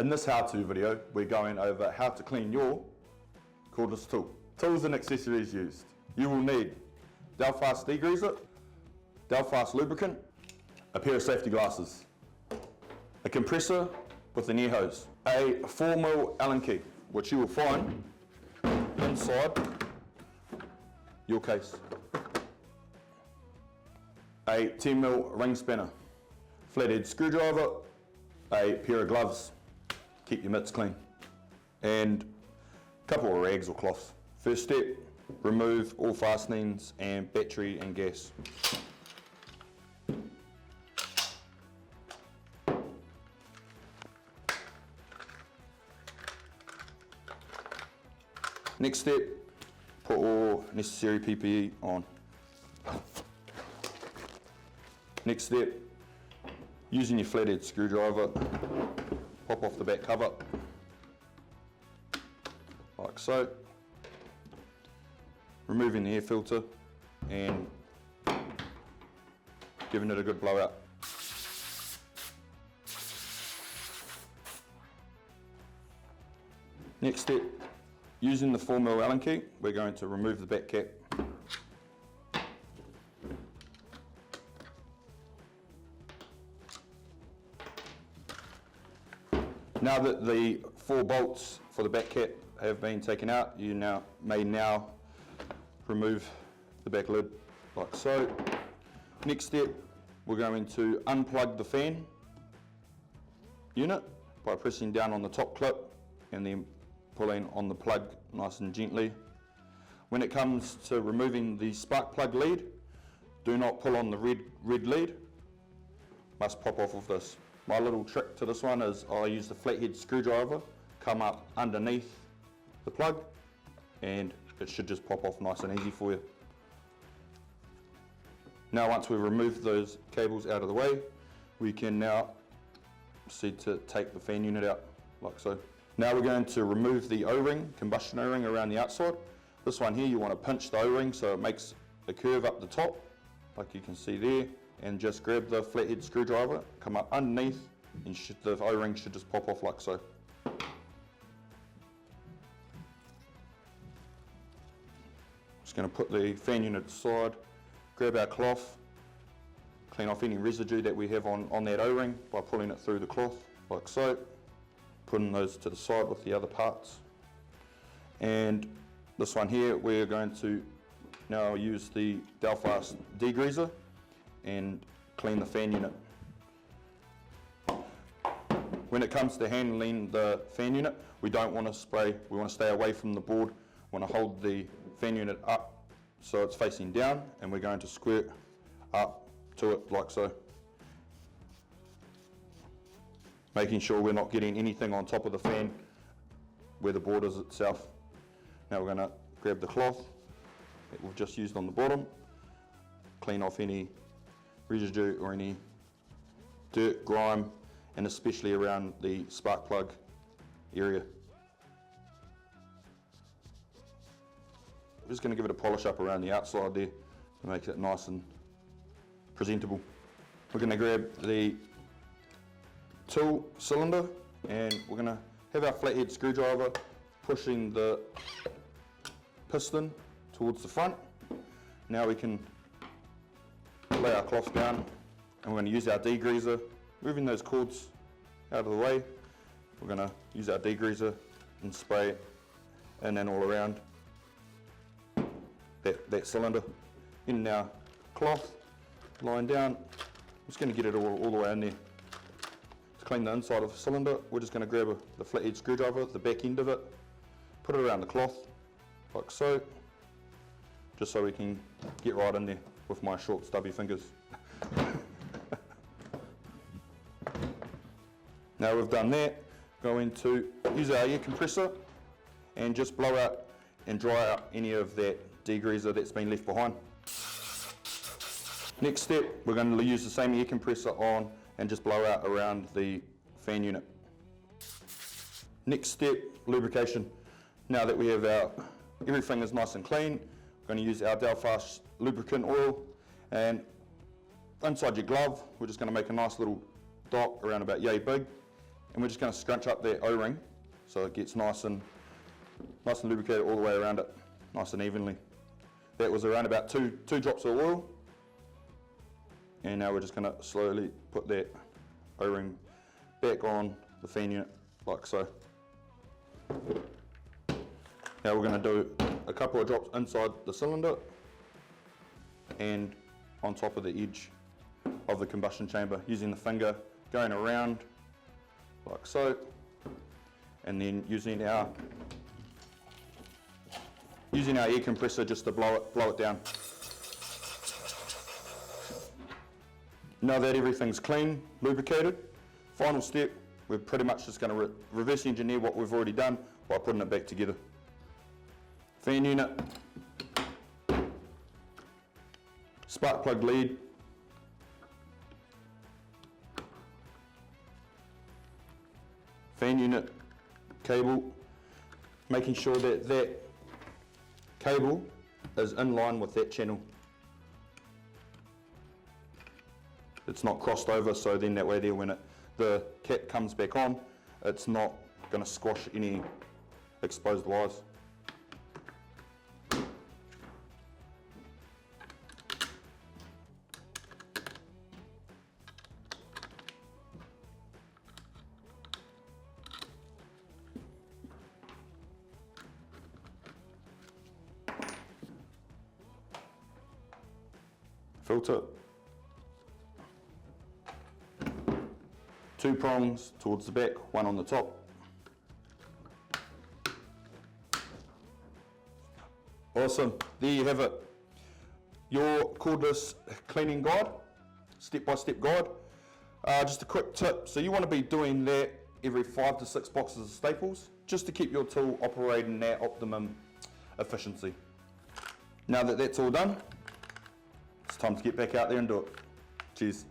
In this how-to video, we're going over how to clean your cordless tool. Tools and accessories used. You will need Delfast degreaser, Delfast lubricant, a pair of safety glasses, a compressor with an air hose, a 4mm Allen key, which you will find inside your case, a 10mm ring spanner, flathead screwdriver, a pair of gloves, keep your mitts clean, and a couple of rags or cloths. First step, remove all fastenings and battery and gas. Next step, put all necessary PPE on. Next step, using your flathead screwdriver, pop off the back cover, like so. Removing the air filter and giving it a good blowout. Next step, using the 4mm Allen key, we're going to remove the back cap. Now that the 4 bolts for the back cap have been taken out, you may now remove the back lid like so. Next step, we're going to unplug the fan unit by pressing down on the top clip and then pulling on the plug nice and gently. When it comes to removing the spark plug lead, do not pull on the red lead, must pop off of this. My little trick to this one is I use the flathead screwdriver, come up underneath the plug, and it should just pop off nice and easy for you. Now once we've removed those cables out of the way, we can now proceed to take the fan unit out, like so. Now we're going to remove the O-ring, combustion O-ring around the outside. This one here, you want to pinch the O-ring so it makes a curve up the top, like you can see there, and just grab the flathead screwdriver, come up underneath, and the O-ring should just pop off like so. Just going to put the fan unit aside, grab our cloth, clean off any residue that we have on that O-ring by pulling it through the cloth, like so. Putting those to the side with the other parts. And this one here, we're going to now use the Delfast degreaser and clean the fan unit. When it comes to handling the fan unit, we don't want to spray, we want to stay away from the board. We want to hold the fan unit up so it's facing down, and we're going to squirt up to it like so. Making sure we're not getting anything on top of the fan where the board is itself. Now we're going to grab the cloth that we've just used on the bottom, clean off any residue or any dirt, grime, and especially around the spark plug area. We're just going to give it a polish up around the outside there to make it nice and presentable. We're going to grab the tool cylinder and we're going to have our flathead screwdriver pushing the piston towards the front. Now we can lay our cloth down and we're going to use our degreaser, moving those cords out of the way. We're going to use our degreaser and spray it in and all around that cylinder. In our cloth, lying down, I'm just going to get it all the way in there. To clean the inside of the cylinder, we're just going to grab the flathead screwdriver, the back end of it, put it around the cloth, like so, just so we can get right in there with my short stubby fingers. Now we've done that, going to use our air compressor and just blow out and dry out any of that degreaser that's been left behind. Next step, we're going to use the same air compressor on and just blow out around the fan unit. Next step, lubrication. Now that we have everything is nice and clean, we're going to use our Delfast lubricant oil, and inside your glove, we're just going to make a nice little dot around about yay big, and we're just going to scrunch up that O-ring so it gets nice and lubricated all the way around it, nice and evenly. That was around about two drops of oil, and now we're just going to slowly put that O-ring back on the fan unit like so. Now we're going to do a couple of drops inside the cylinder and on top of the edge of the combustion chamber, using the finger going around like so, and then using our air compressor just to blow it down. Now that everything's clean, lubricated, final step, we're pretty much just going to reverse engineer what we've already done by putting it back together. Fan unit, spark plug lead, fan unit cable, making sure that that cable is in line with that channel. It's not crossed over, so then that way there, when the cap comes back on, it's not going to squash any exposed wires. Filter, 2 prongs towards the back, 1 on the top. Awesome, there you have it. Your cordless cleaning guide, step-by-step guide. Just a quick tip, so you want to be doing that every 5 to 6 boxes of staples, just to keep your tool operating at optimum efficiency. Now that that's all done, it's time to get back out there and do it. Cheers.